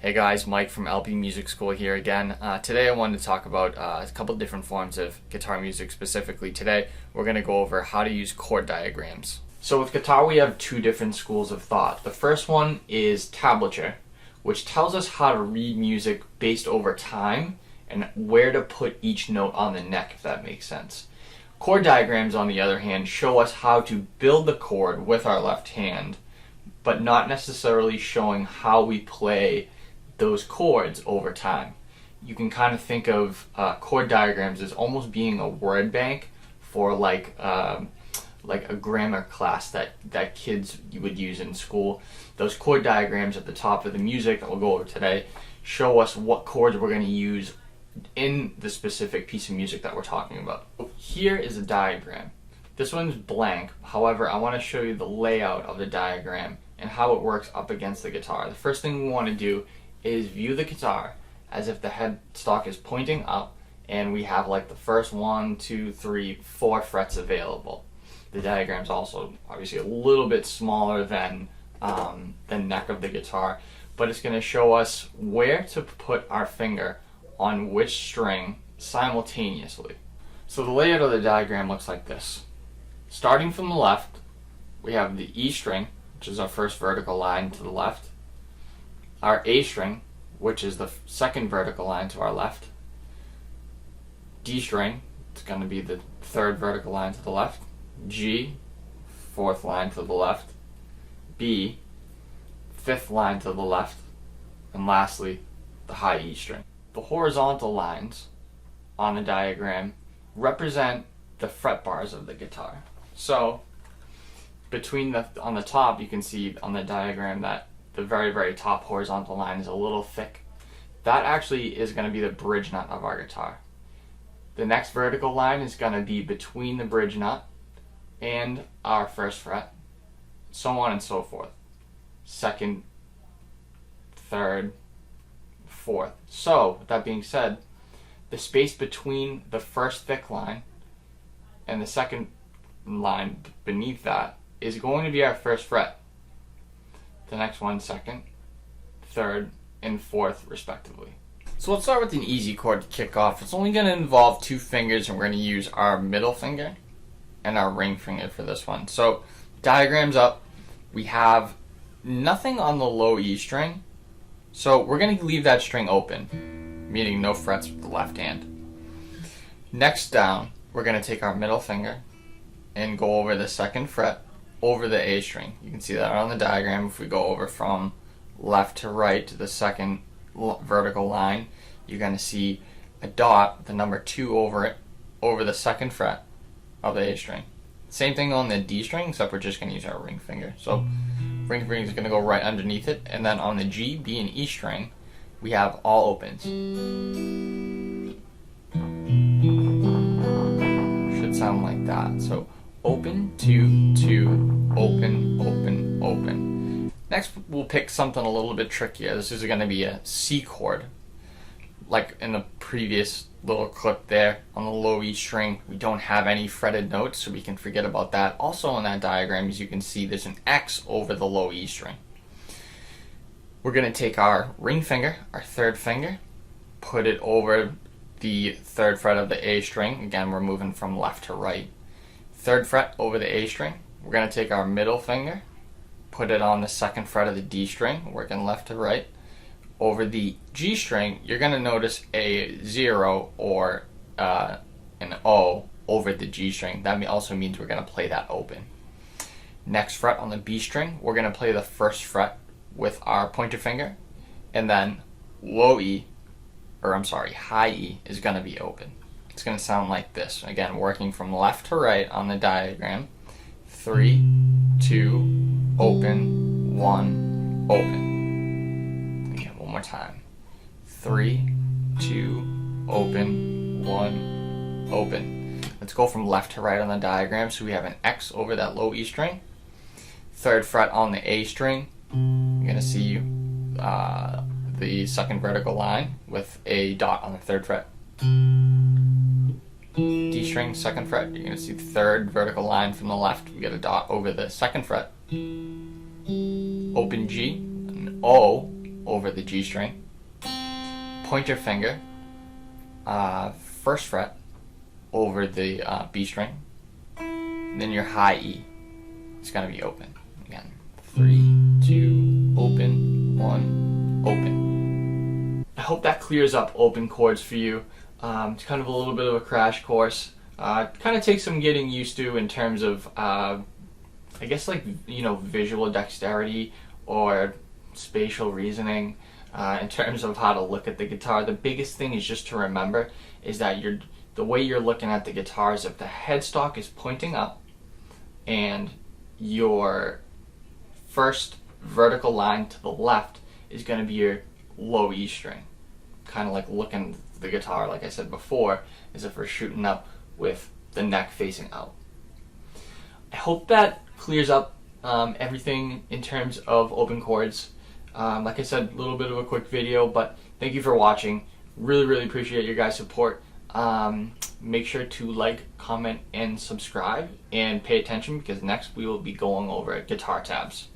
Hey guys, Mike from LP Music School here again. Today I wanted to talk about a couple different forms of guitar music. Specifically today we're going to go over how to use chord diagrams. So with guitar we have two different schools of thought. The first one is tablature, which tells us how to read music based over time and where to put each note on the neck, if that makes sense. Chord diagrams, on the other hand, show us how to build the chord with our left hand, but not necessarily showing how we play those chords over time. You can kind of think of chord diagrams as almost being a word bank for like a grammar class that kids would use in school. Those chord diagrams at the top of the music that we'll go over today show us what chords we're going to use in the specific piece of music that we're talking about. Here is a diagram. This one's blank. However, I want to show you the layout of the diagram and how it works up against the guitar. The first thing we want to do is view the guitar as if the headstock is pointing up and we have like the first 1, 2, 3, 4 frets available. The diagram's also obviously a little bit smaller than the neck of the guitar, but it's going to show us where to put our finger on which string simultaneously. So the layout of the diagram looks like this. Starting from the left, we have the E string, which is our first vertical line to the left, our A string, which is the second vertical line to our left, D string, it's going to be the third vertical line to the left, G, fourth line to the left, B, fifth line to the left, and lastly, the high E string. The horizontal lines on the diagram represent the fret bars of the guitar. So, on the top, you can see on the diagram that the very top horizontal line is a little thick. That actually is going to be the bridge nut of our guitar. The next vertical line is going to be between the bridge nut and our first fret, so on and so forth. Second, third, fourth. So, with that being said, the space between the first thick line and the second line beneath that is going to be our first fret. The next one second, third, and fourth respectively. So let's start with an easy chord to kick off. It's only going to involve two fingers, and we're going to use our middle finger and our ring finger for this one. So diagram's up. We have nothing on the low E string, so we're going to leave that string open, meaning no frets with the left hand. Next down, we're going to take our middle finger and go over the second fret over the A string. You can see that on the diagram. If we go over from left to right to the second vertical line, you're going to see a dot, the number 2 over it, over the second fret of the A string. Same thing on the D string, except we're just going to use our ring finger. So ring finger is going to go right underneath it, and then on the G, B, and E string, we have all opens. Should sound like that. So open, 2, 2, open, open, open. Next, we'll pick something a little bit trickier. This is going to be a C chord. Like in the previous little clip there, on the low E string, we don't have any fretted notes, so we can forget about that. Also on that diagram, as you can see, there's an X over the low E string. We're going to take our ring finger, our third finger, put it over the third fret of the A string. Again, we're moving from left to right. Third fret over the A string. We're going to take our middle finger, put it on the second fret of the D string, working left to right. Over the G string, you're going to notice a 0 or an O over the G string. That also means we're going to play that open. Next fret on the B string, we're going to play the first fret with our pointer finger, and then high E is going to be open. It's going to sound like this. Again, working from left to right on the diagram. 3, 2, open, 1, open. Again, one more time. 3, 2, open, 1, open. Let's go from left to right on the diagram. So we have an X over that low E string. Third fret on the A string. You're going to see the second vertical line with a dot on the third fret. D string, second fret, you're going to see the third vertical line from the left. We get a dot over the second fret. Open G, an O over the G string. Pointer finger, first fret over the B string. And then your high E. It's going to be open. Again, 3, 2, open, 1, open. I hope that clears up open chords for you. It's kind of a little bit of a crash course. Kind of takes some getting used to in terms of, I guess, like, visual dexterity or spatial reasoning, in terms of how to look at the guitar. The biggest thing is just to remember is that the way you're looking at the guitar is if the headstock is pointing up and your first vertical line to the left is going to be your low E string. Kind of like looking at the guitar, like I said before, as if we're shooting up with the neck facing out. I hope that clears up everything in terms of open chords. Like I said, a little bit of a quick video, but thank you for watching. Really appreciate your guys' support. Make sure to like, comment, and subscribe, and pay attention because next we will be going over guitar tabs.